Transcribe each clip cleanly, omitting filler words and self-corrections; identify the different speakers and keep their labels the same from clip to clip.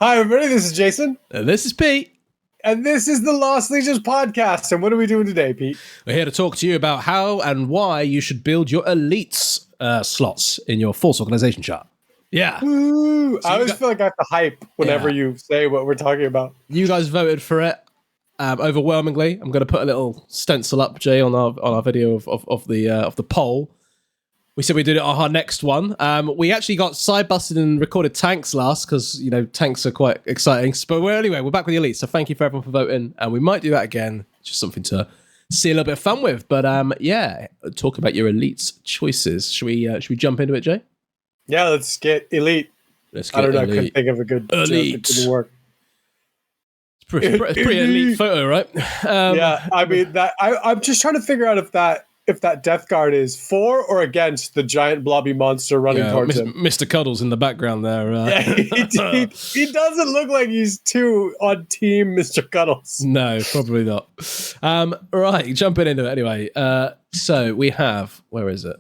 Speaker 1: Hi, everybody. This is Jason.
Speaker 2: And this is Pete.
Speaker 1: And this is the Lost Legions podcast. And what are we doing today, Pete?
Speaker 2: We're here to talk to you about how and why you should build your elites slots in your force organization chart. Yeah.
Speaker 1: Ooh, I always feel like I have to hype whenever you say what we're talking about.
Speaker 2: You guys voted for it overwhelmingly. I'm going to put a little stencil up, Jay, on our video of the poll. We said we did it on our next one. We actually got side busted and recorded tanks last because, tanks are quite exciting. But we're back with the elites. So thank you for everyone for voting. And we might do that again. Just something to see a little bit of fun with. But talk about your elites choices. Should we jump into it, Jay?
Speaker 1: Yeah, let's get elite. I don't know. I couldn't think of a good
Speaker 2: elite.
Speaker 1: Joke that didn't work.
Speaker 2: It's pretty elite photo, right?
Speaker 1: Yeah, I mean that. I'm just trying to figure out if that Death Guard is for or against the giant blobby monster running towards him.
Speaker 2: Mr. Cuddles in the background there.
Speaker 1: He doesn't look like he's too on team Mr. Cuddles.
Speaker 2: No, probably not. Right, jumping into it anyway. So we have, where is it?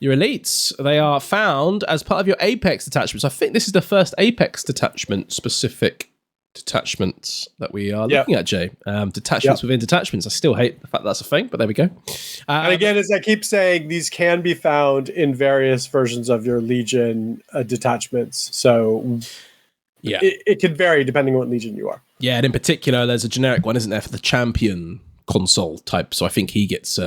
Speaker 2: Your elites. They are found as part of your Apex detachments. I think this is the first Apex detachment specific detachments that we are looking at, Jay. Detachments within detachments. I still hate the fact that's a thing, but there we go.
Speaker 1: And again, as I keep saying, these can be found in various versions of your Legion detachments. So it can vary depending on what Legion you are. Yeah,
Speaker 2: and in particular, there's a generic one, isn't there, for the champion console type. So I think he gets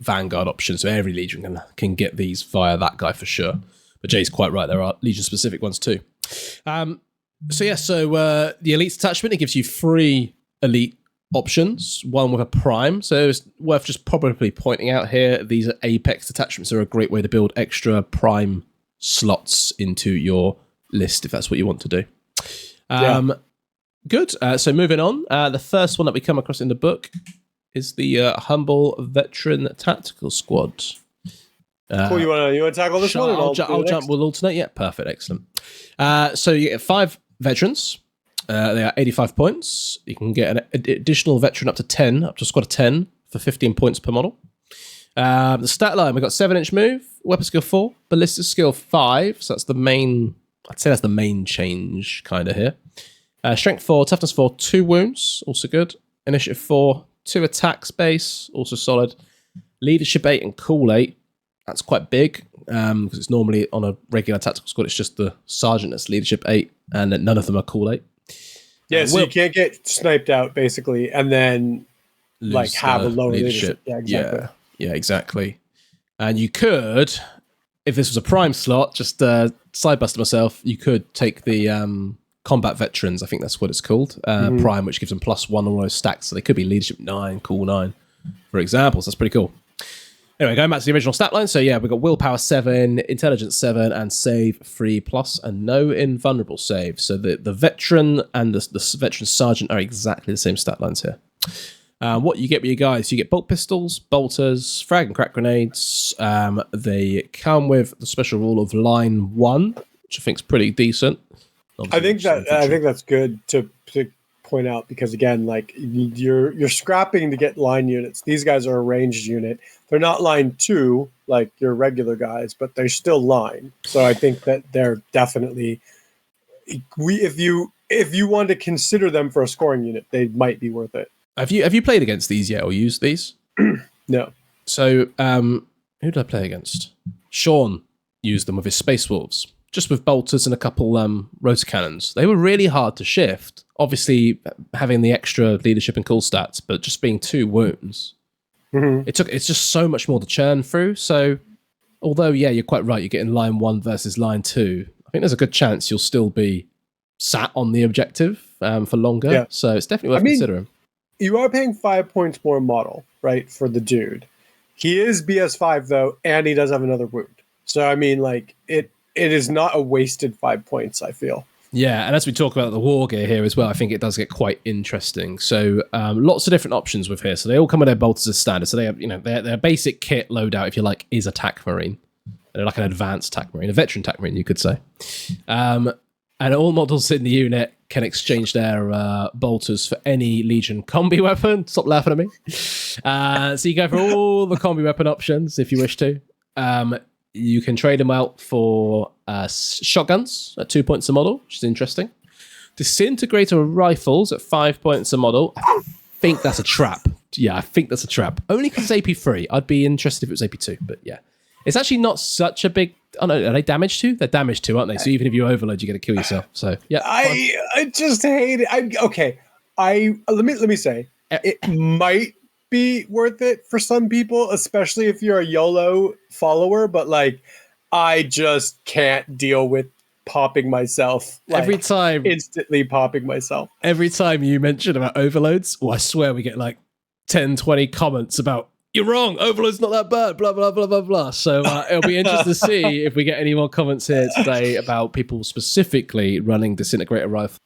Speaker 2: Vanguard option. So every Legion can get these via that guy for sure. But Jay's quite right. There are Legion specific ones too. So the elite detachment, it gives you 3 elite options, one with a prime. So it's worth just probably pointing out here, these are Apex detachments are a great way to build extra prime slots into your list if that's what you want to do. Good. So moving on, the first one that we come across in the book is the Humble Veteran Tactical Squad.
Speaker 1: Cool. You want to tackle this one?
Speaker 2: I'll jump. We'll alternate. Yeah, perfect. Excellent. So you get 5 veterans. They are 85 points. You can get an additional veteran up to a squad of 10 for 15 points per model. The stat line, we've got 7-inch move, weapon skill 4, ballistic skill 5. So that's the main, I'd say that's the main change kind of here. Strength 4, toughness 4, 2 wounds, also good. Initiative 4, 2 attacks base, also solid. Leadership 8 and cool 8. That's quite big because it's normally on a regular tactical squad. It's just the sergeant that's leadership 8, and none of them are cool 8.
Speaker 1: Yeah, so you can't get sniped out basically, and then have a lower leadership.
Speaker 2: Yeah, exactly. Yeah, exactly. And you could, if this was a prime slot, just side buster myself. You could take the combat veterans. I think that's what it's called. Prime, which gives them +1 on those stacks, so they could be leadership 9, cool 9, for example. So that's pretty cool. Anyway, going back to the original stat line. So yeah, we've got willpower 7, intelligence 7, and save 3+, and no invulnerable save. So the veteran and the veteran sergeant are exactly the same stat lines here. What you get with your guys, you get bolt pistols, bolters, frag and crack grenades. They come with the special rule of line 1, which I think is pretty decent.
Speaker 1: Obviously, I think that's good to point out because again, you're scrapping to get line units. These guys are a ranged unit. They're not line 2 like your regular guys, but they're still line. So I think that they're definitely if you want to consider them for a scoring unit, they might be worth it.
Speaker 2: Have you played against these yet or used these?
Speaker 1: No.
Speaker 2: So who did I play against? Sean used them with his Space Wolves, just with bolters and a couple rotor cannons. They were really hard to shift. Obviously, having the extra leadership and cool stats, but just being 2 wounds, it's just so much more to churn through. So, although you're quite right, you're getting line 1 versus line 2. I think there's a good chance you'll still be sat on the objective for longer. Yeah. So it's definitely worth considering.
Speaker 1: You are paying 5 points more model, right, for the dude. He is BS5 though, and he does have another wound. So I mean, it is not a wasted 5 points, I feel.
Speaker 2: Yeah, and as we talk about the war gear here as well, I think it does get quite interesting. So lots of different options with here. So they all come with their bolters as standard. So they have, their basic kit loadout, if you like, is a TAC Marine. They're like an advanced TAC Marine, a veteran TAC Marine, you could say. And all models in the unit can exchange their bolters for any Legion combi weapon. Stop laughing at me. So you go for all the combi weapon options if you wish to. You can trade them out for shotguns at 2 points a model, which is interesting. Disintegrator rifles at 5 points a model. I think that's a trap. Yeah, I think that's a trap. Only because it's AP3. I'd be interested if it was AP2, but yeah. It's actually not such a big... Oh no, are they damage 2? They're damage 2, aren't they? So even if you overload, you're going to kill yourself. So yeah.
Speaker 1: I just hate it. Let me say, it might be worth it for some people, especially if you're a YOLO follower, but like, I just can't deal with popping myself. Like, instantly popping myself.
Speaker 2: Every time you mention about overloads, I swear we get like 10, 20 comments about, you're wrong, overload's not that bad, blah, blah, blah, blah, blah. So it'll be interesting to see if we get any more comments here today about people specifically running disintegrator rifle.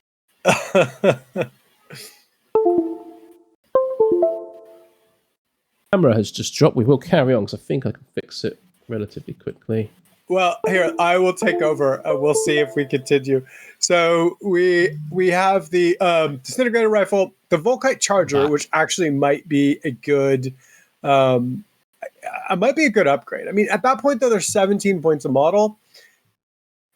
Speaker 2: Camera has just dropped. We will carry on because I think I can fix it relatively quickly.
Speaker 1: Well, here, I will take over. We'll see if we continue. So we have the disintegrator rifle, the Volkite Charger, which actually might be a good upgrade. I mean, at that point, though, there's 17 points a model.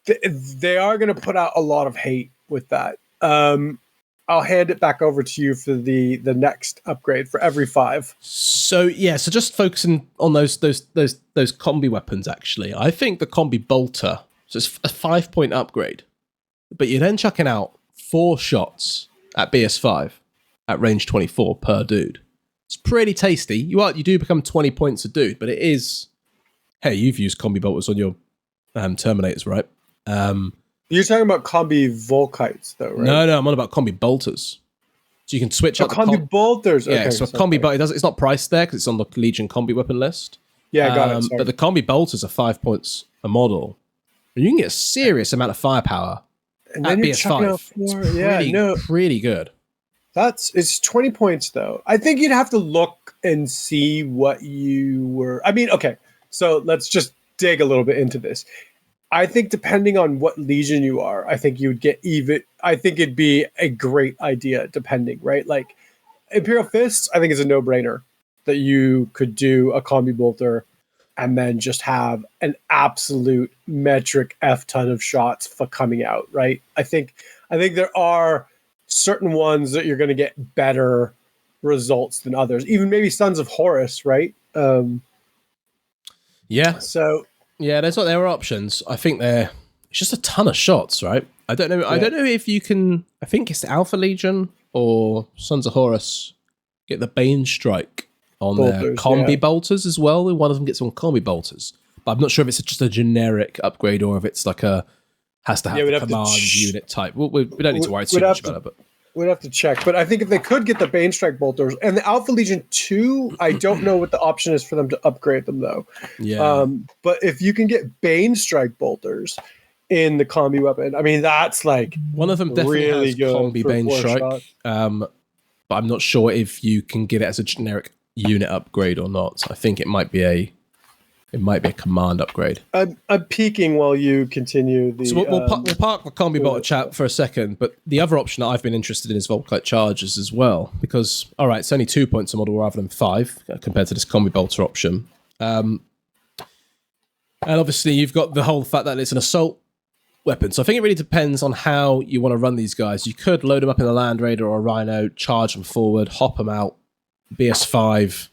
Speaker 1: They are going to put out a lot of hate with that. I'll hand it back over to you for the next upgrade for every 5.
Speaker 2: So just focusing on those combi weapons. Actually, I think the combi bolter. So it's a 5-point upgrade, but you're then chucking out 4 shots at BS5 at range 24 per dude. It's pretty tasty. You do become 20 points a dude, but it is. Hey, you've used combi bolters on your Terminators, right?
Speaker 1: You're talking about combi Volkites, though, right?
Speaker 2: No, I'm on about combi bolters. So you can switch out the
Speaker 1: combi bolters.
Speaker 2: Yeah, okay, so combi bolter, it's not priced there because it's on the Legion combi weapon list.
Speaker 1: Yeah, I got it. Sorry.
Speaker 2: But the combi bolters are 5 points a model. And you can get a serious amount of firepower
Speaker 1: and then
Speaker 2: at BS5. It's pretty good. It's 20 points, though. I think you'd have to look and see what you were... I mean, okay, so let's just dig a little bit into this. I think depending on what Legion you are, I think you would get even. I think it'd be a great idea, depending, right? Like Imperial Fists, I think is a no-brainer that you could do a combi bolter and then just have an absolute metric F ton of shots for coming out, right? I think there are certain ones that you're going to get better results than others. Even maybe Sons of Horus, right? Yeah.
Speaker 1: So.
Speaker 2: Yeah, there are options. I think it's just a ton of shots, right? I don't know. Yeah. I don't know if you can. I think it's the Alpha Legion or Sons of Horus get the Bane Strike on their combi bolters as well. One of them gets on combi bolters, but I'm not sure if it's just a generic upgrade or if it's like has to have a command unit type. We don't need to worry too much about it, but.
Speaker 1: We'd have to check, but I think if they could get the Bane Strike bolters and the Alpha Legion 2, I don't know what the option is for them to upgrade them though.
Speaker 2: Yeah.
Speaker 1: But if you can get Bane Strike bolters in the combi weapon, I mean that's like
Speaker 2: one of them definitely really has combi Bane Strike. But I'm not sure if you can get it as a generic unit upgrade or not. So I think it might be a command upgrade.
Speaker 1: I'm peeking while you continue.
Speaker 2: So we'll park the combi bolter chat for a second, but the other option that I've been interested in is Volkite Chargers as well, because, all right, it's only 2 points a model rather than 5 compared to this combi bolter option. And obviously you've got the whole fact that it's an assault weapon. So I think it really depends on how you want to run these guys. You could load them up in a Land Raider or a Rhino, charge them forward, hop them out, BS5,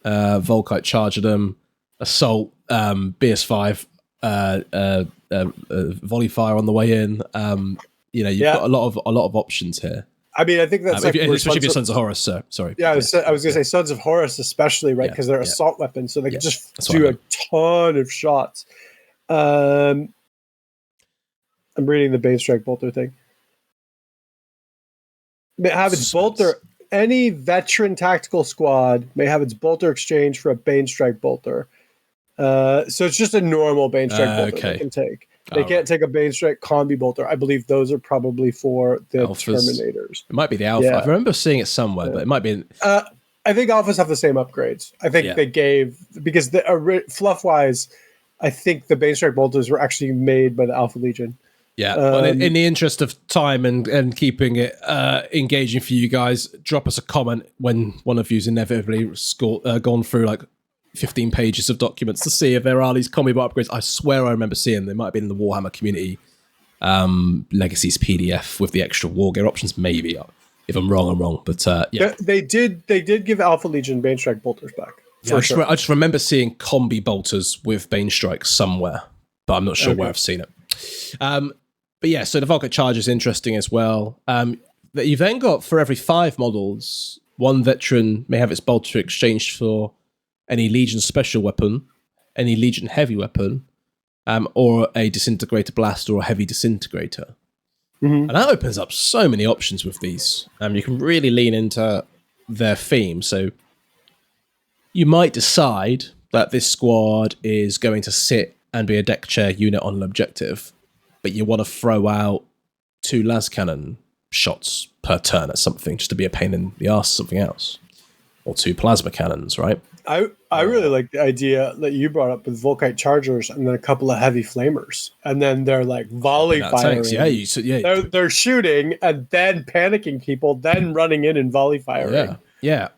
Speaker 2: Volkite Charger them, assault, BS5, volley fire on the way in. You've got a lot of options here.
Speaker 1: I mean, I think that's
Speaker 2: especially if you're Sons of Horus. So sorry.
Speaker 1: Yeah, I was going to say Sons of Horus, especially, right? Because they're assault weapons, so they can just do a ton of shots. I'm reading the Bane Strike bolter thing. May have its bolter. Any veteran tactical squad may have its bolter exchange for a Bane Strike bolter. So it's just a normal Bane Strike bolter they can take. They can't take a Bane Strike combi bolter. I believe those are probably for the Terminators.
Speaker 2: It might be the Alpha. I remember seeing it somewhere, but it might be.
Speaker 1: I think Alphas have the same upgrades. I think they gave, because fluff-wise, I think the Bane Strike bolters were actually made by the Alpha Legion.
Speaker 2: Yeah, well, in the interest of time and keeping it engaging for you guys, drop us a comment when one of you's inevitably gone through like 15 pages of documents to see if there are these combi upgrades. I swear I remember seeing them. They might have been in the Warhammer community Legacy's PDF with the extra war gear options. Maybe if I'm wrong, I'm wrong. But yeah,
Speaker 1: they did give Alpha Legion Bane Strike bolters back.
Speaker 2: Yeah, I just remember seeing combi bolters with Bane Strike somewhere, but I'm not sure where I've seen it. But yeah, so the Volkite Charge is interesting as well. You've then got, for every 5 models, one veteran may have its bolter exchanged for any Legion special weapon, any Legion heavy weapon, or a disintegrator blast or a heavy disintegrator. And that opens up so many options with these. You can really lean into their theme. So you might decide that this squad is going to sit and be a deck chair unit on an objective, but you want to throw out 2 las cannon shots per turn at something just to be a pain in the ass, something else. Or 2 plasma cannons, right?
Speaker 1: I really like the idea that you brought up with Volkite Chargers and then a couple of heavy flamers. And then they're like volley firing.
Speaker 2: Yeah,
Speaker 1: they're shooting and then panicking people, then running in and volley firing.
Speaker 2: Yeah.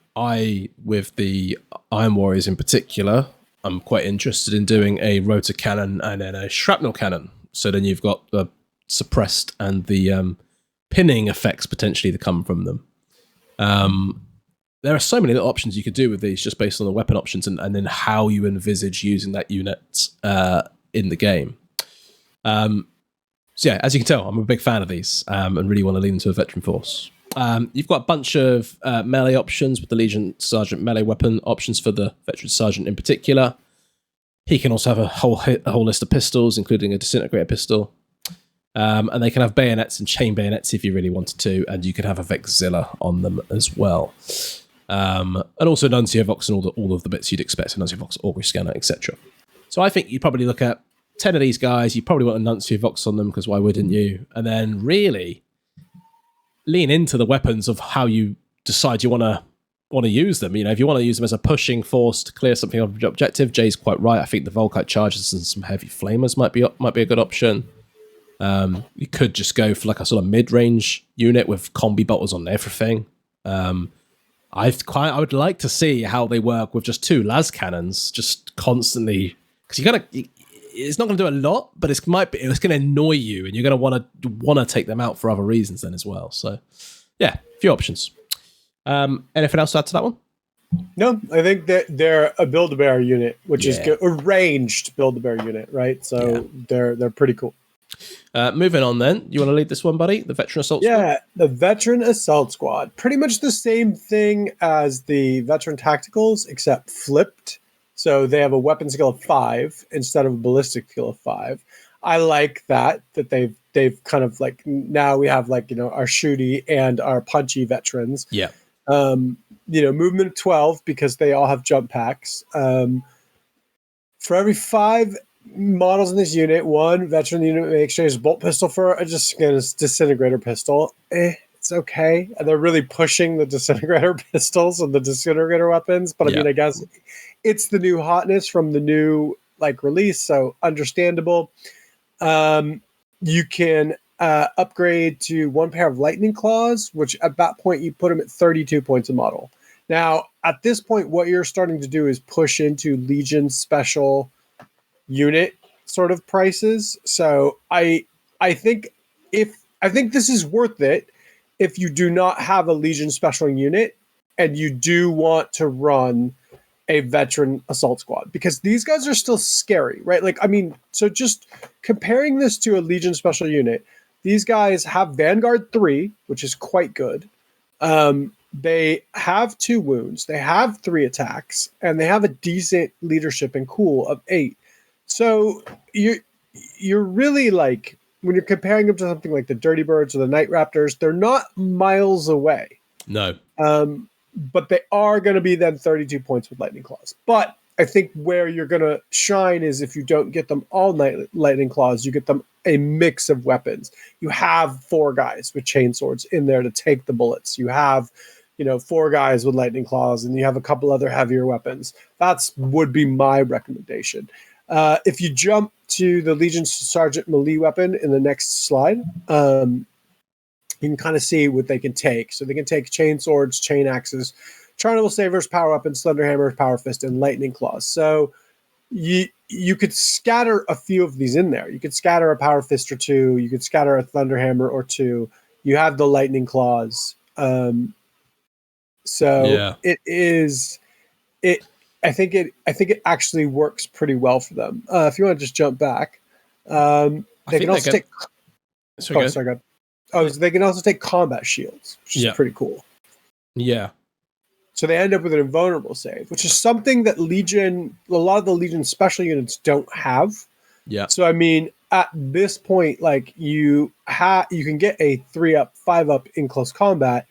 Speaker 2: With the Iron Warriors in particular, I'm quite interested in doing a rotor cannon and then a shrapnel cannon. So then you've got the suppressed and the pinning effects potentially that come from them. There are so many little options you could do with these just based on the weapon options and then how you envisage using that unit in the game. So yeah, as you can tell, I'm a big fan of these and really want to lean into a veteran force. You've got a bunch of melee options with the Legion Sergeant melee weapon options for the Veteran Sergeant in particular. He can also have a whole list of pistols, including a disintegrator pistol. And they can have bayonets and chain bayonets if you really wanted to, and you can have a Vexilla on them as well. And also Nuncio Vox and all of the bits you'd expect, a Nuncio Vox, Augury Scanner, etc. So I think you'd probably look at 10 of these guys, you probably want a Nuncio Vox on them, because why wouldn't you? And then really lean into the weapons of how you decide you want to use them. If you want to use them as a pushing force to clear something off the objective, Jay's quite right. I think the Volkite Chargers and some heavy flamers might be a good option. You could just go for like a sort of mid-range unit with combi bolters on everything. I would like to see how they work with just 2 las cannons, just constantly, because it's not going to do a lot, but it's going to annoy you, and you're going to want to take them out for other reasons then as well. So, yeah, a few options. Anything else to add to that one?
Speaker 1: No, I think that they're a Build-A-Bear unit, which is good, a ranged Build-A-Bear unit, right? So they're pretty cool.
Speaker 2: Moving on then, you want to lead this one, buddy? The Veteran Assault Squad?
Speaker 1: Yeah, the Veteran Assault Squad. Pretty much the same thing as the Veteran Tacticals, except flipped. So they have a weapon skill of 5 instead of a ballistic skill of 5. I like that they've kind of like, now we have like, our shooty and our punchy veterans.
Speaker 2: Yeah.
Speaker 1: Movement of 12 because they all have jump packs. For every 5 models in this unit, 1 veteran unit may exchange a bolt pistol for a disintegrator pistol. It's okay. They're really pushing the disintegrator pistols and the disintegrator weapons, but I guess it's the new hotness from the new release, so understandable. You can upgrade to 1 pair of lightning claws, which at that point you put them at 32 points a model. Now, at this point, what you're starting to do is push into Legion special unit sort of prices. So I think this is worth it if you do not have a Legion special unit and you do want to run a veteran assault squad, because these guys are still scary, right? So just comparing this to a Legion special unit, these guys have Vanguard 3, which is quite good. They have 2 wounds, they have 3 attacks, and they have a decent leadership and cool of 8. So you're really when you're comparing them to something like the Dirty Birds or the Night Raptors, they're not miles away.
Speaker 2: No.
Speaker 1: But they are going to be then 32 points with Lightning Claws. But I think where you're going to shine is if you don't get them all Lightning Claws, you get them a mix of weapons. You have 4 guys with chainswords in there to take the bullets. You have 4 guys with Lightning Claws, and you have a couple other heavier weapons. Would be my recommendation. If you jump to the Legion Sergeant melee weapon in the next slide, you can kind of see what they can take. So they can take chain swords, chain axes, charnel sabers, power weapons, slender hammers, power fist, and lightning claws. So you could scatter a few of these in there. You could scatter a Power Fist or two. You could scatter a Thunderhammer or two. You have the Lightning Claws. So it is it. I think it actually works pretty well for them. If you want to just jump back, they can also take. Sorry, go ahead. So they can also take combat shields, which is pretty cool.
Speaker 2: Yeah.
Speaker 1: So they end up with an invulnerable save, which is something that a lot of the Legion special units don't have.
Speaker 2: Yeah.
Speaker 1: So I mean, at this point, like you can get a 3-up, 5-up in close combat,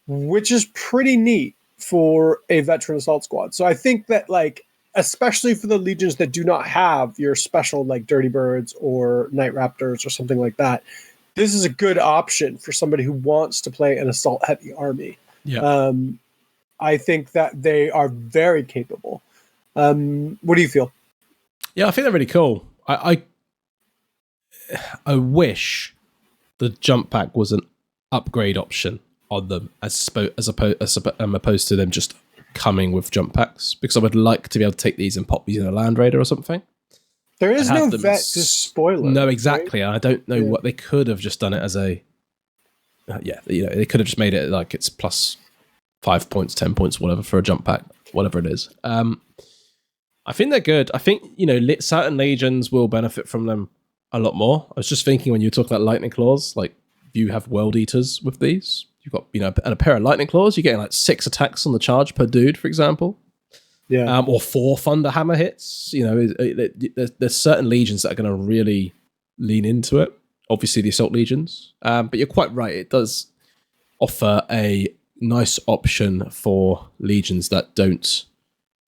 Speaker 1: which is pretty neat for a veteran assault squad. So I think that, like, especially for the Legions that do not have your special like Dirty Birds or Night Raptors or something like that, this is a good option for somebody who wants to play an assault heavy army.
Speaker 2: Yeah.
Speaker 1: I think that they are very capable. What do you feel?
Speaker 2: Yeah, I think they're really cool. I wish the jump pack was an upgrade option on them as opposed to them just coming with jump packs, because I would like to be able to take these and pop these in a Land Raider or something.
Speaker 1: There is no vet to spoil it.
Speaker 2: No, exactly.
Speaker 1: Right?
Speaker 2: I don't know what they could have just done it as a. They could have just made it like it's plus 5 points, 10 points, whatever for a jump pack, whatever it is. I think they're good. I think, certain legions will benefit from them a lot more. I was just thinking when you talk about lightning claws, like you have world eaters with these. You've got, and a pair of lightning claws, you're getting like 6 attacks on the charge per dude, for example.
Speaker 1: Yeah.
Speaker 2: Or 4 thunder hammer hits. There's certain legions that are going to really lean into it. Obviously the assault legions. But you're quite right. It does offer a nice option for legions that don't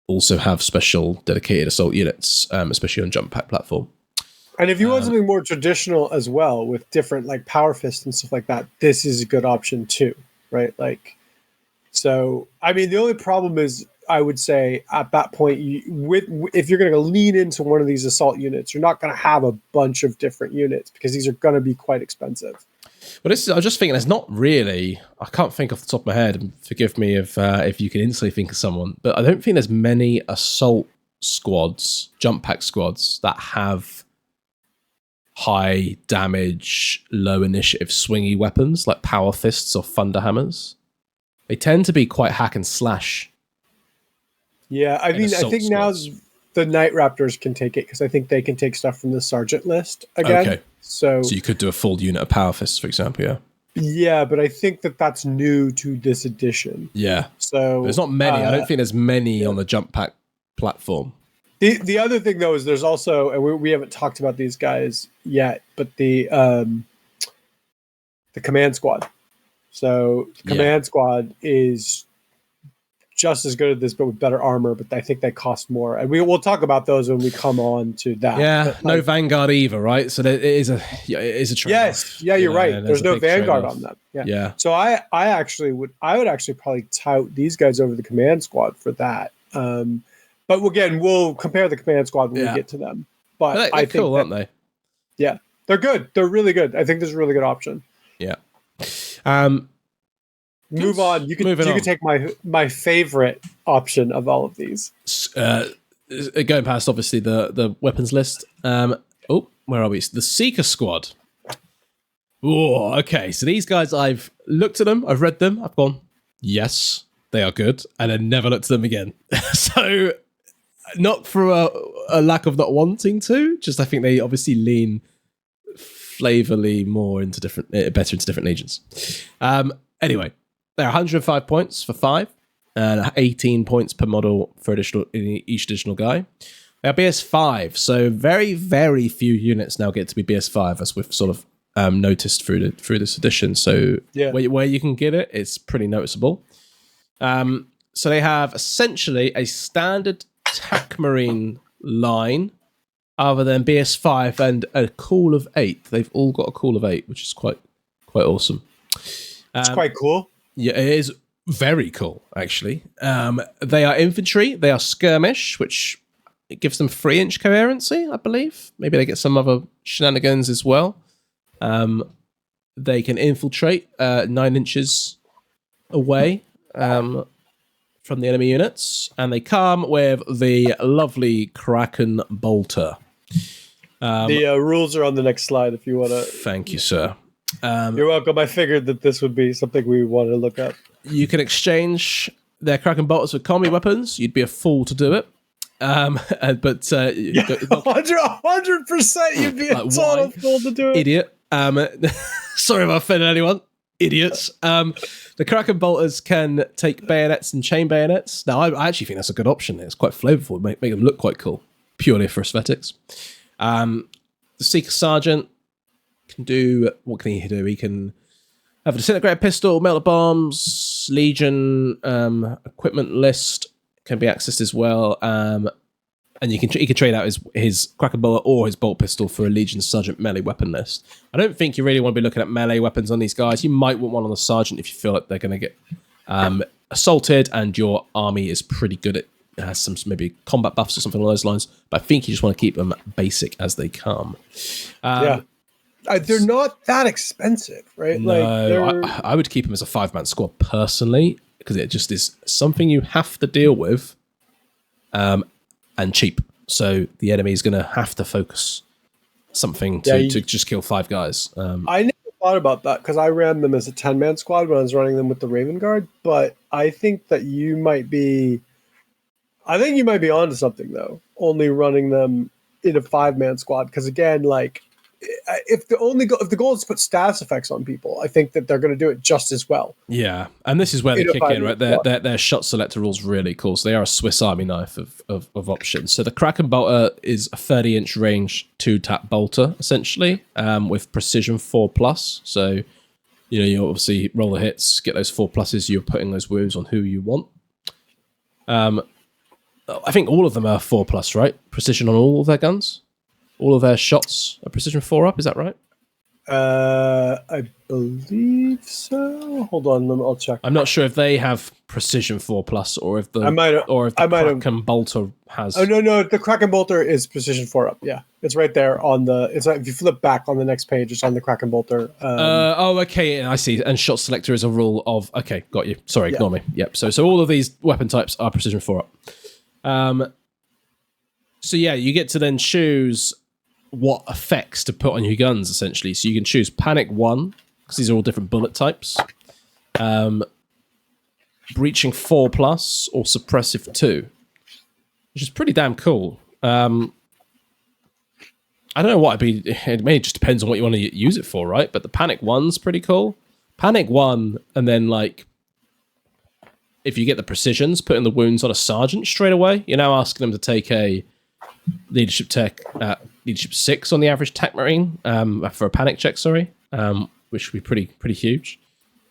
Speaker 2: also have special dedicated assault units, especially on jump pack platform.
Speaker 1: And if you want something more traditional as well, with different like Power Fist and stuff like that, this is a good option too, right? Like, so I mean, the only problem is, I would say at that point, if you're going to lean into one of these assault units, you're not going to have a bunch of different units because these are going to be quite expensive.
Speaker 2: Well, I was just thinking, there's not really, I can't think off the top of my head, and forgive me if you can instantly think of someone, but I don't think there's many assault squads, jump pack squads, that have high damage, low initiative swingy weapons like Power Fists or Thunder Hammers. They tend to be quite hack and slash.
Speaker 1: Yeah, I mean, I think squads. Now the Night Raptors can take it because I think they can take stuff from the Sergeant list again. Okay. So
Speaker 2: you could do a full unit of Power Fists, for example, yeah?
Speaker 1: Yeah, but I think that's new to this edition.
Speaker 2: Yeah.
Speaker 1: So
Speaker 2: there's not many. I don't think there's many on the jump pack platform.
Speaker 1: The other thing, though, is there's also, and we haven't talked about these guys yet, but the Command Squad. So Command Squad is just as good at this, but with better armor. But I think they cost more, and we'll talk about those when we come on to that.
Speaker 2: Yeah,
Speaker 1: but,
Speaker 2: no Vanguard either, right? So it is a trade-off.
Speaker 1: Yes, yeah, you're right. There's no Vanguard on them.
Speaker 2: Yeah.
Speaker 1: So I would actually probably tout these guys over the Command Squad for that. But again, we'll compare the Command Squad when we get to them. But
Speaker 2: they're cool, aren't they?
Speaker 1: Yeah, they're good. They're really good. I think this is a really good option.
Speaker 2: Yeah.
Speaker 1: Move on. You can take my favorite option of all of these.
Speaker 2: Going past obviously the weapons list. Where are we? The Seeker Squad. Oh, okay. So these guys, I've looked at them, I've read them, I've gone, yes, they are good, and then never looked at them again. So not for a lack of not wanting to, just I think they obviously lean flavorly more into better into different legions. Anyway, they're 105 points for 5, and 18 points per model for each additional guy. They're BS5, so very, very few units now get to be BS5, as we've sort of noticed through this edition. So where you can get it, it's pretty noticeable. So they have essentially a standard TAC Marine line, other than BS5 and a call of 8. They've all got a call of 8, which is quite awesome.
Speaker 1: It's quite cool.
Speaker 2: Yeah, it is very cool, actually. They are infantry. They are skirmish, which it gives them 3-inch coherency, I believe. Maybe they get some other shenanigans as well. They can infiltrate 9 inches away from from the enemy units, and they come with the lovely Kraken Bolter.
Speaker 1: The rules are on the next slide if you want to.
Speaker 2: Thank you, sir.
Speaker 1: You're welcome. I figured that this would be something we wanted to look up.
Speaker 2: You can exchange their Kraken Bolters with combi weapons. You'd be a fool to do it. But
Speaker 1: 100% you'd be a total fool to do it.
Speaker 2: Idiot. Sorry if I offended anyone. Idiots. The Kraken Bolters can take bayonets and chain bayonets. Now, I actually think that's a good option. It's quite flavorful. Make them look quite cool, purely for aesthetics. The Seeker Sergeant can do... What can he do? He can have a disintegrator pistol, melter bombs, Legion equipment list can be accessed as well. And he can trade out his Kraken Bolter or his bolt pistol for a Legion Sergeant melee weapon list. I don't think you really want to be looking at melee weapons on these guys. You might want one on the Sergeant if you feel like they're going to get assaulted and your army is pretty good at has some maybe combat buffs or something along those lines. But I think you just want to keep them basic as they come.
Speaker 1: They're not that expensive, right?
Speaker 2: No, I would keep them as a 5-man squad personally because it just is something you have to deal with. And cheap, so the enemy is going to have to focus something to just kill 5 guys.
Speaker 1: I never thought about that because I ran them as a 10-man squad when I was running them with the Raven Guard, but I think that you might be onto something though, only running them in a 5-man squad because again, like if the goal is to put status effects on people, I think that they're going to do it just as well. Yeah,
Speaker 2: and this is where they kick in, right? Their shot selector rules really cool. So they are a Swiss Army knife of options. So the Kraken Bolter is a 30-inch range 2-tap bolter, essentially, with precision 4+. So, you obviously roll the hits, get those 4+s, you're putting those wounds on who you want. I think all of them are 4+, right? Precision on all of their guns? All of their shots are precision 4 up, is that right?
Speaker 1: I believe so. Hold on, I'll check.
Speaker 2: I'm not sure if they have precision 4+, or if the Kraken Bolter has.
Speaker 1: Oh no, the Kraken Bolter is precision 4 up. Yeah, it's right there on the. It's like if you flip back on the next page, it's on the Kraken Bolter.
Speaker 2: Okay, I see. And shot selector is a rule of. Okay, got you. Sorry, ignore me. Yep. So all of these weapon types are precision 4 up. So yeah, you get to then choose what effects to put on your guns, essentially. So you can choose Panic 1, because these are all different bullet types. Breaching 4+, or Suppressive 2, which is pretty damn cool. I don't know what it may just depends on what you want to use it for, right? But the Panic 1's pretty cool. Panic 1, and then, like, if you get the precisions, putting the wounds on a Sergeant straight away, you're now asking them to take a Leadership 6 on the average TAC Marine for a panic check, which would be pretty huge.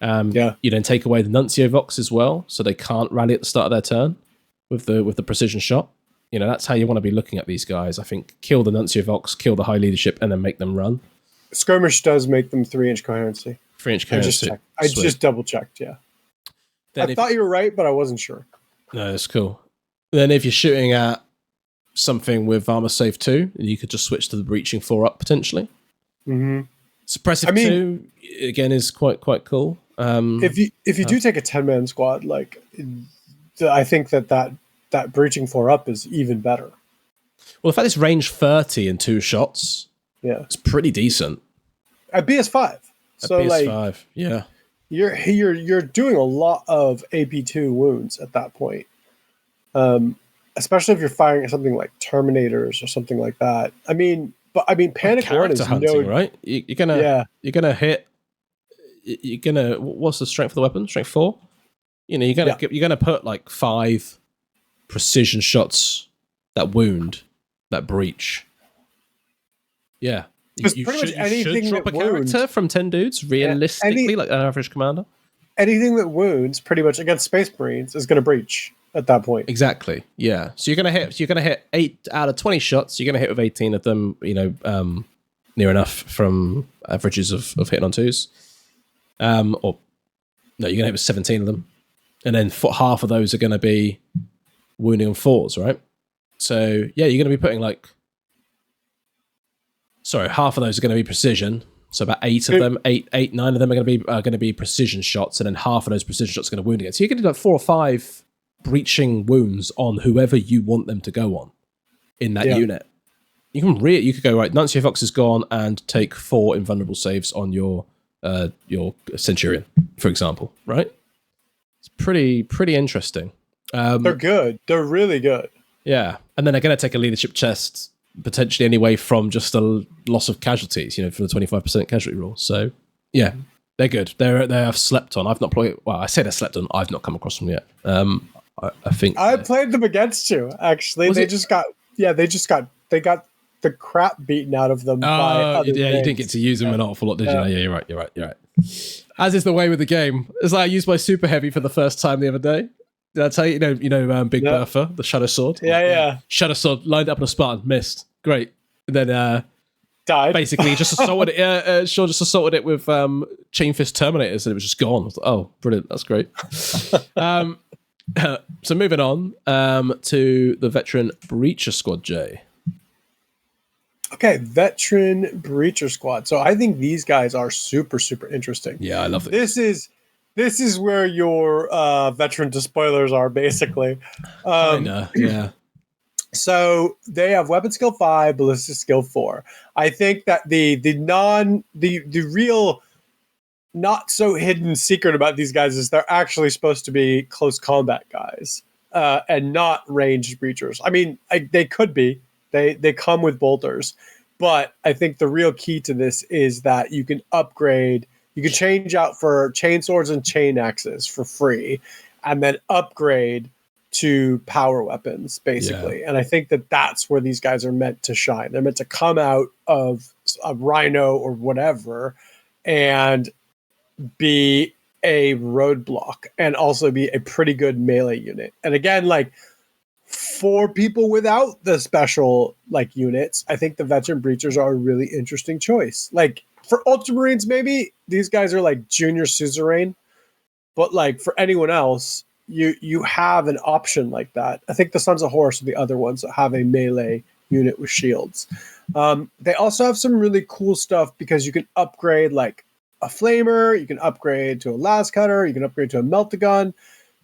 Speaker 2: You then take away the Nuncio Vox as well, so they can't rally at the start of their turn with the precision shot. That's how you want to be looking at these guys. I think kill the Nuncio Vox, kill the high leadership, and then make them run.
Speaker 1: Skirmish does make them 3-inch coherency.
Speaker 2: 3-inch coherency.
Speaker 1: I just double checked. Yeah. I thought you were right, but I wasn't sure.
Speaker 2: No, that's cool. Then if you're shooting at something with armor save 2, you could just switch to the breaching 4 up potentially.
Speaker 1: Mm-hmm.
Speaker 2: Suppressive 2 again is quite cool.
Speaker 1: If you do take a 10-man squad, like I think that breaching 4 up is even better.
Speaker 2: Well, the fact it's range 30 in 2 shots, it's pretty decent.
Speaker 1: At BS5, so
Speaker 2: BS5, yeah,
Speaker 1: you're doing a lot of AP2 wounds at that point. Especially if you're firing at something like Terminators or something like that. Panic 1 is
Speaker 2: hunting, right? You're gonna hit. You're gonna. What's the strength of the weapon? Strength 4. You're gonna put like 5 precision shots that wound, that breach. Yeah,
Speaker 1: you pretty much anything
Speaker 2: should drop
Speaker 1: that
Speaker 2: a character from 10 dudes realistically, like an average commander.
Speaker 1: Anything that wounds, pretty much against Space Marines, is gonna breach. At that point,
Speaker 2: exactly, yeah. So you're gonna hit 8 out of 20 shots. You're gonna hit with 18 of them. Near enough from averages of hitting on 2s. Or no, you're gonna hit with 17 of them, and then half of those are gonna be wounding on 4s, right? So yeah, you're gonna be putting half of those are gonna be precision. So about 8 of them, 9 of them are gonna be precision shots, and then half of those precision shots are gonna wound again. So you're gonna do like 4 or 5 breaching wounds on whoever you want them to go on in that unit. You could go, right, Nuncio Fox is gone, and take 4 invulnerable saves on your Centurion, for example, right? It's pretty interesting.
Speaker 1: They're good. They're really good.
Speaker 2: Yeah, and then they're going to take a leadership chest potentially anyway from just a loss of casualties, for the 25% casualty rule. So yeah, they're good. They have slept on. I've not played. Well, I say they're slept on. I've not come across them yet. I think
Speaker 1: I played them against you. Actually, they got the crap beaten out of them. By other
Speaker 2: you didn't get to use them an awful lot, did you? Yeah, you're right. As is the way with the game. It's like I used my super heavy for the first time the other day. Did I tell you? Big Bertha, the Shadow Sword.
Speaker 1: Yeah.
Speaker 2: Shadow Sword lined up on a Spartan, missed. Great. And then
Speaker 1: died.
Speaker 2: Basically, just assaulted it. Shaw just assaulted it with Chain Fist Terminators, and it was just gone. I was like, oh, brilliant! That's great. So moving on to the Veteran Breacher Squad, Jay.
Speaker 1: Okay, Veteran Breacher Squad. So I think these guys are super, super interesting.
Speaker 2: Yeah, I love it.
Speaker 1: This is where your veteran despoilers are, basically.
Speaker 2: Yeah.
Speaker 1: So they have weapon skill 5, ballistic skill 4. I think that the real not so hidden secret about these guys is they're actually supposed to be close combat guys and not ranged breachers. I mean, they could be. They come with bolters, but I think the real key to this is that you can upgrade. You can change out for chain swords and chain axes for free, and then upgrade to power weapons, basically. Yeah. And I think that that's where these guys are meant to shine. They're meant to come out of a rhino or whatever and be a roadblock and also be a pretty good melee unit. And again, like, for people without the special units, I think the veteran breachers are a really interesting choice. Like, for Ultramarines, maybe these guys are like junior suzerain, but like for anyone else, you have an option like that. I think the Sons of Horus are the other ones that have a melee unit with shields. They also have some really cool stuff because you can upgrade like a flamer, you can upgrade to a las cutter, you can upgrade to a melt-a-gun.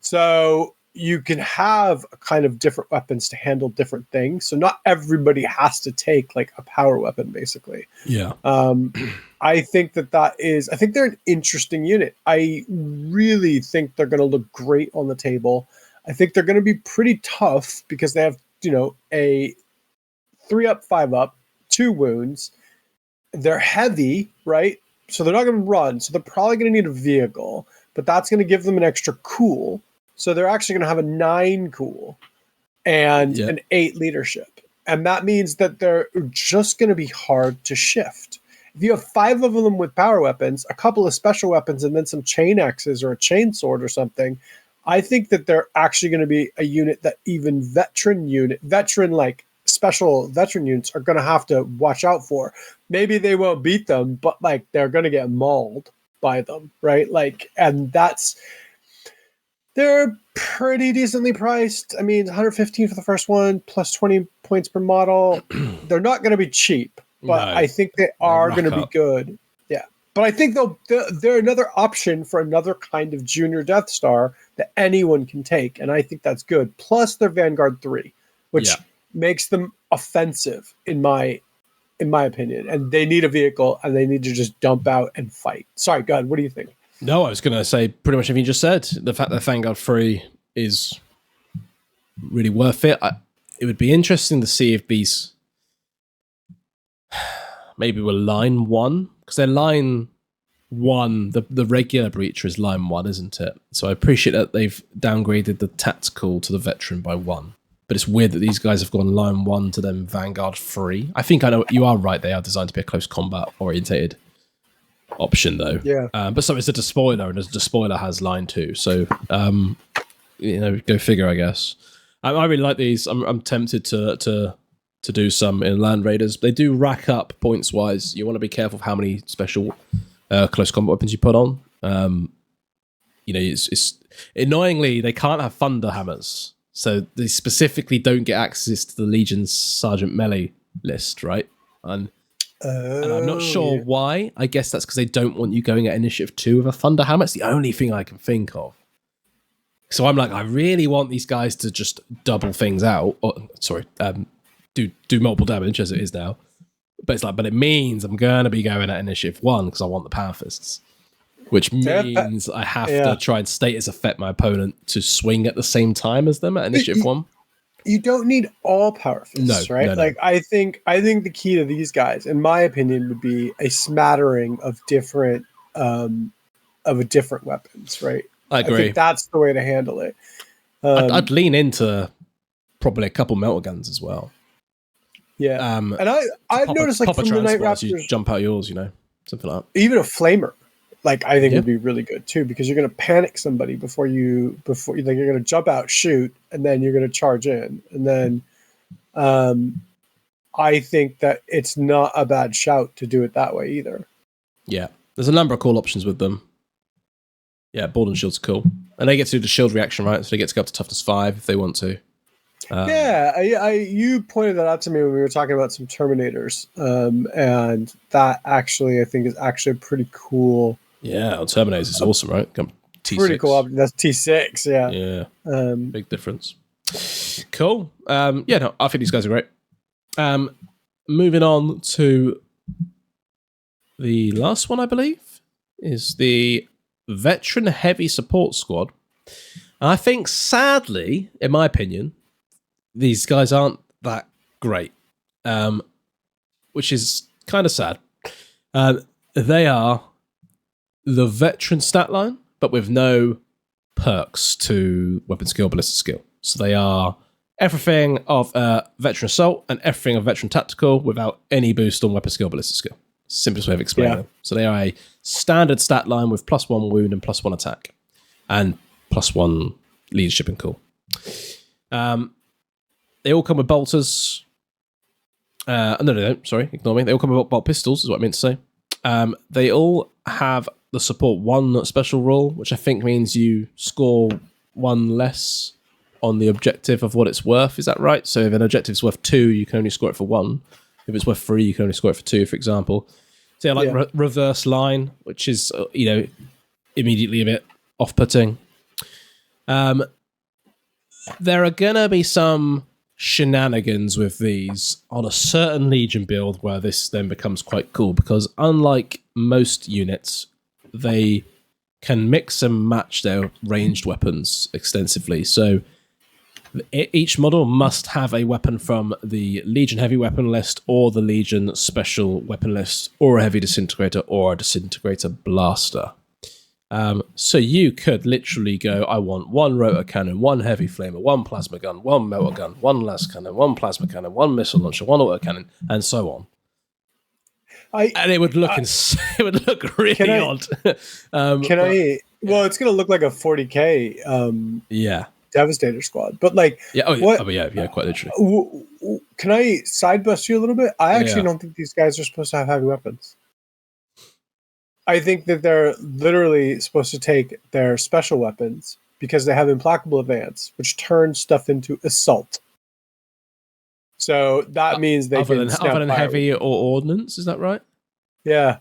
Speaker 1: So you can have a kind of different weapons to handle different things. So not everybody has to take like a power weapon, basically.
Speaker 2: Yeah.
Speaker 1: I think I think they're an interesting unit. I really think they're going to look great on the table. I think they're going to be pretty tough because they have, a 3-up, 5-up, 2 wounds. They're heavy, right? So they're not going to run. So they're probably going to need a vehicle, but that's going to give them an extra cool. So they're actually going to have a 9 cool and an 8 leadership. And that means that they're just going to be hard to shift. If you have 5 of them with power weapons, a couple of special weapons, and then some chain axes or a chain sword or something, I think that they're actually going to be a unit that even special veteran units are going to have to watch out for. Maybe they won't beat them, but like they're going to get mauled by them, right? Like, and they're pretty decently priced. I mean, 115 for the first one, plus 20 points per model. They're not going to be cheap, but I think they are going to be good. Yeah. But I think they're another option for another kind of junior Death Star that anyone can take. And I think that's good. Plus they're Vanguard 3, which makes them offensive in my opinion. And they need a vehicle and they need to just dump out and fight. Sorry, go ahead. What do you think?
Speaker 2: No, I was going to say pretty much everything you just said. The fact that Vanguard 3 is really worth it. It would be interesting to see if these maybe were line 1, because they're line 1. The regular breacher is line 1, isn't it? So I appreciate that they've downgraded the tactical to the veteran by 1. But it's weird that these guys have gone line 1 to then Vanguard 3. I think I know you are right. They are designed to be a close combat orientated option, though.
Speaker 1: Yeah.
Speaker 2: But so is the despoiler, and the despoiler has line 2. So, go figure, I guess. I really like these. I'm tempted to do some in Land Raiders. They do rack up points wise. You want to be careful of how many special close combat weapons you put on. It's annoyingly they can't have thunder hammers. So they specifically don't get access to the Legion's Sergeant Melee list, right? And I'm not sure why. I guess that's because they don't want you going at Initiative 2 with a Thunder Hammer. It's the only thing I can think of. So I'm like, I really want these guys to just double things out. Or, sorry, do multiple damage as it is now. But it's like, but it means I'm going to be going at initiative 1 because I want the power fists. Which means I have to try and status affect my opponent to swing at the same time as them at initiative 1.
Speaker 1: You don't need all power fists, right?
Speaker 2: No.
Speaker 1: Like I think the key to these guys, in my opinion, would be a smattering of different weapons, right?
Speaker 2: I agree.
Speaker 1: I think that's the way to handle it.
Speaker 2: I'd lean into probably a couple melter guns as well.
Speaker 1: Yeah, and I've noticed like from the Night Raptors,
Speaker 2: you jump out yours, something like that.
Speaker 1: Even a flamer, like I think would be really good too, because you're going to panic somebody before you like you're going to jump out, shoot, and then you're going to charge in, and then I think that it's not a bad shout to do it that way either.
Speaker 2: Yeah, there's a number of cool options with them. Yeah, Ball and Shield's cool, and they get to do the shield reaction, right? So they get to go up to toughness 5 if they want to.
Speaker 1: You pointed that out to me when we were talking about some Terminators, and that actually I think is actually pretty cool.
Speaker 2: Yeah, on Terminators is awesome, right? T6.
Speaker 1: Pretty cool. That's T6. Yeah.
Speaker 2: Yeah. Big difference. Cool. I think these guys are great. Moving on to the last one, I believe, is the Veteran Heavy Support Squad. And I think, sadly, in my opinion, these guys aren't that great, which is kind of sad. They are the veteran stat line, but with no perks to weapon skill, ballistic skill. So they are everything of veteran assault and everything of veteran tactical without any boost on weapon skill, ballistic skill. Simplest way of explaining them. So they are a standard stat line with +1 wound and +1 attack and +1 leadership and cool. They all come with bolters. No, they don't. Sorry, ignore me. They all come with bolt pistols, is what I meant to say. They all have the support 1 special rule, which I think means you score 1 less on the objective of what it's worth. Is that right? So if an objective's worth 2, you can only score it for 1. If it's worth 3, you can only score it for 2, for example. So reverse line, which is immediately a bit off-putting. There are gonna be some shenanigans with these on a certain Legion build where this then becomes quite cool, because unlike most units, they can mix and match their ranged weapons extensively. So each model must have a weapon from the Legion heavy weapon list or the Legion special weapon list, or a heavy disintegrator or a disintegrator blaster. So you could literally go, I want 1 rotor cannon, 1 heavy flamer, 1 plasma gun, 1 melter gun, 1 las cannon, 1 plasma cannon, 1 missile launcher, 1 auto cannon, and so on. And it would look it would look really odd. Well,
Speaker 1: it's going to look like a 40k. Devastator squad, but like,
Speaker 2: quite literally.
Speaker 1: Can I side bust you a little bit? I actually don't think these guys are supposed to have heavy weapons. I think that they're literally supposed to take their special weapons because they have implacable advance, which turns stuff into assault. So that means they
Speaker 2: other than heavy or ordnance. Is that right?
Speaker 1: Yeah.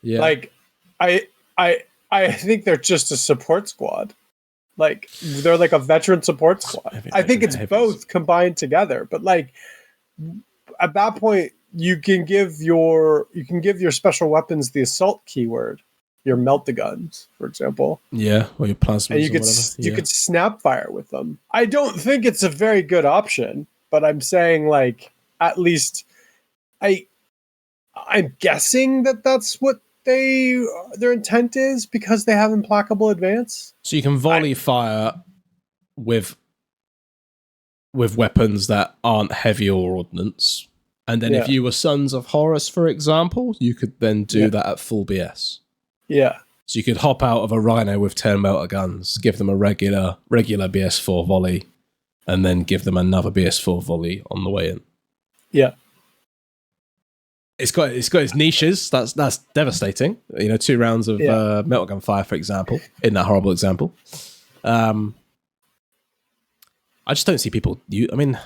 Speaker 2: Yeah.
Speaker 1: Like, I think they're just a support squad. Like, they're like a veteran support squad. I think it's both combined together. But like, at that point, you can give your special weapons the assault keyword, your melt the guns, for example.
Speaker 2: Yeah, or your plasmas.
Speaker 1: And you could snap fire with them. I don't think it's a very good option, but I'm saying, like, at least I'm guessing that that's what their intent is, because they have implacable advance.
Speaker 2: So you can volley fire with weapons that aren't heavy or ordnance. And then if you were Sons of Horus, for example, you could then do that at full BS.
Speaker 1: Yeah.
Speaker 2: So you could hop out of a Rhino with 10 melter guns, give them a regular BS4 volley, and then give them another BS4 volley on the way in.
Speaker 1: Yeah.
Speaker 2: It's got its niches. That's devastating. 2 rounds of melter gun fire, for example, in that horrible example. I just don't see people. You're
Speaker 1: like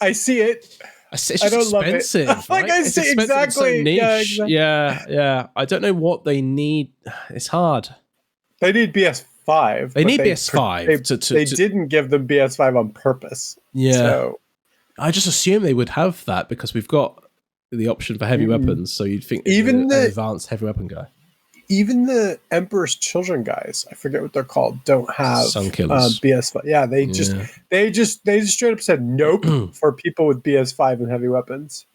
Speaker 1: I see it.
Speaker 2: It's just expensive.
Speaker 1: Right?
Speaker 2: I
Speaker 1: see exactly.
Speaker 2: So niche. Yeah. I don't know what they need. It's hard.
Speaker 1: They need BS5.
Speaker 2: They need BS5.
Speaker 1: They didn't give them BS5 on purpose.
Speaker 2: Yeah.
Speaker 1: So.
Speaker 2: I just assume they would have that because we've got the option for heavy weapons. So you'd think even the advanced heavy weapon guy.
Speaker 1: Even the Emperor's Children guys, I forget what they're called, don't have BS5. Yeah, they just straight up said nope for people with BS5 and heavy weapons.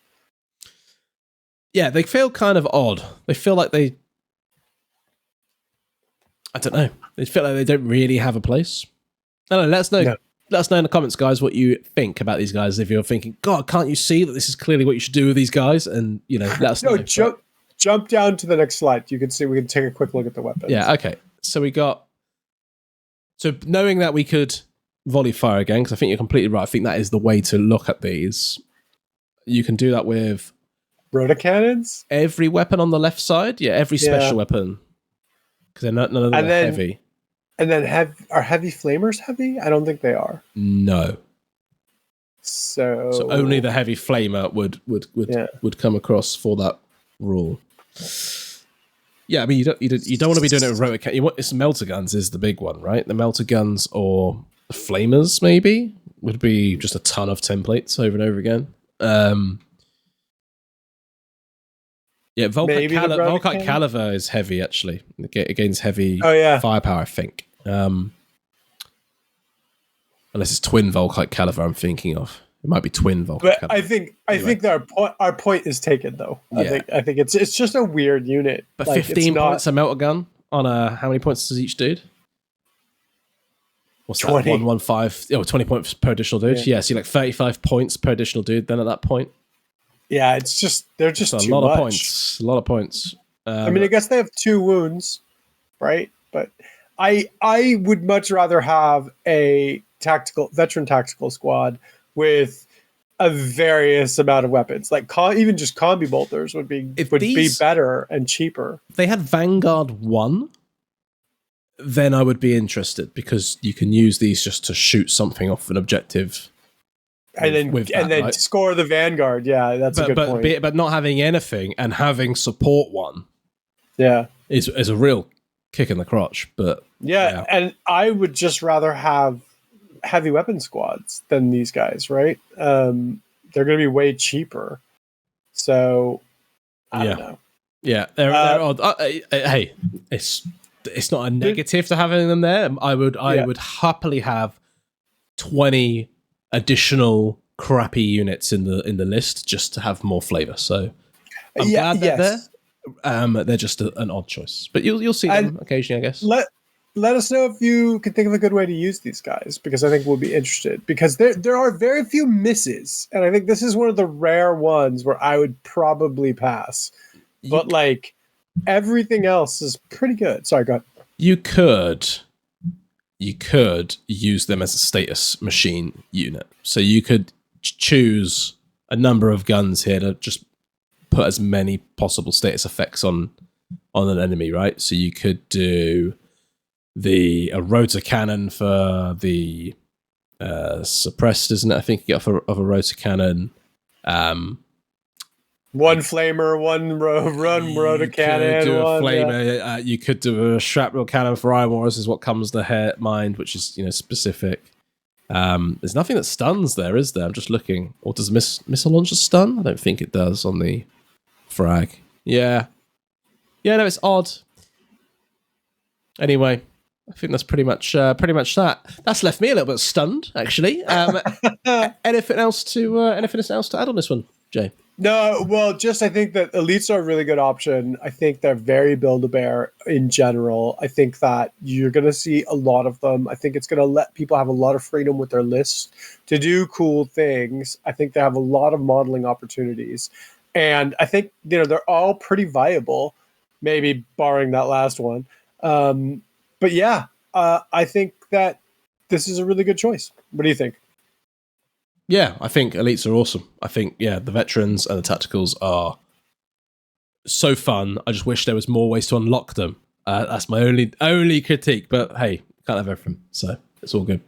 Speaker 2: Yeah, they feel kind of odd. They feel like I don't know. They feel like they don't really have a place. I don't know. Let us know. No. Let us know in the comments, guys, what you think about these guys. If you're thinking, God, can't you see that this is clearly what you should do with these guys? And let us know.
Speaker 1: Jump down to the next slide. You can see we can take a quick look at the weapons.
Speaker 2: Yeah. Okay. So knowing that we could volley fire again, because I think you're completely right. I think that is the way to look at these. You can do that with
Speaker 1: rotocannons.
Speaker 2: Every weapon on the left side. Yeah. Every special weapon. Because none of them are heavy.
Speaker 1: And then are heavy flamers heavy? I don't think they are.
Speaker 2: No.
Speaker 1: So
Speaker 2: only the heavy flamer would come across for that rule. Yeah, I mean you don't want to be doing it with rotor. It's melter guns is the big one, right? The melter guns or the flamers maybe would be just a ton of templates over and over again. Yeah, Volkite Caliver is heavy, actually. It gains heavy firepower, I think. Unless it's twin Volkite Caliver I'm thinking of. It might be twin Volkite Caliver.
Speaker 1: I think that our point is taken, though. Yeah. I think it's just a weird unit.
Speaker 2: But 15 points a melter gun on how many points does each dude? What's 20. That? 115. 20 points per additional dude. Yeah, so 35 points per additional dude then at that point.
Speaker 1: Yeah, it's just they're just too
Speaker 2: a lot
Speaker 1: much.
Speaker 2: Of points. A lot of points.
Speaker 1: I mean, I guess they have 2 wounds, right? But I would much rather have a veteran tactical squad with a various amount of weapons. Like even just combi bolters would be better and cheaper.
Speaker 2: If they had Vanguard 1, then I would be interested because you can use these just to shoot something off an objective.
Speaker 1: And then score the Vanguard. Yeah, that's a good point.
Speaker 2: But not having anything and having support 1, is a real kick in the crotch. But
Speaker 1: yeah, and I would just rather have heavy weapon squads than these guys, right? They're going to be way cheaper. So I don't know.
Speaker 2: Yeah, they're odd. Hey, it's not a negative to having them there. I would happily have 20 additional crappy units in the list just to have more flavor. So I'm glad they're there. They're just an odd choice, but you'll see them occasionally, I guess.
Speaker 1: Let us know if you can think of a good way to use these guys, because I think we'll be interested, because there are very few misses, and I think this is one of the rare ones where I would probably pass. But everything else is pretty good. Sorry, go ahead. You
Speaker 2: could use them as a status machine unit. So you could choose a number of guns here to just put as many possible status effects on an enemy, right? So you could do a rotor cannon for the suppressed, isn't it? I think you get of a rotor cannon.
Speaker 1: One flamer, one rotor cannon.
Speaker 2: Do a flamer. You could do a shrapnel cannon for Iron Wars, is what comes to mind, which is specific. There's nothing that stuns there, is there? I'm just looking. Or does missile launcher stun? I don't think it does on the frag. Yeah. No, it's odd. Anyway, I think that's pretty much that. That's left me a little bit stunned, actually. Anything else to add on this one, Jay?
Speaker 1: No, well, I think that elites are a really good option. I think they're very Build-A-Bear in general. I think that you're going to see a lot of them. I think it's going to let people have a lot of freedom with their list to do cool things. I think they have a lot of modeling opportunities. And I think, they're all pretty viable, maybe barring that last one. But yeah, I think that this is a really good choice. What do you think?
Speaker 2: Yeah, I think elites are awesome. I think, the veterans and the tacticals are so fun. I just wish there was more ways to unlock them. That's my only critique. But hey, can't have everything, so it's all good.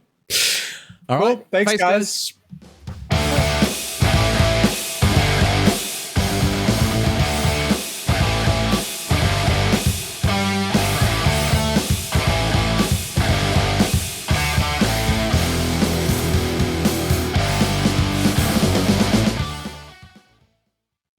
Speaker 2: All right,
Speaker 1: thanks guys.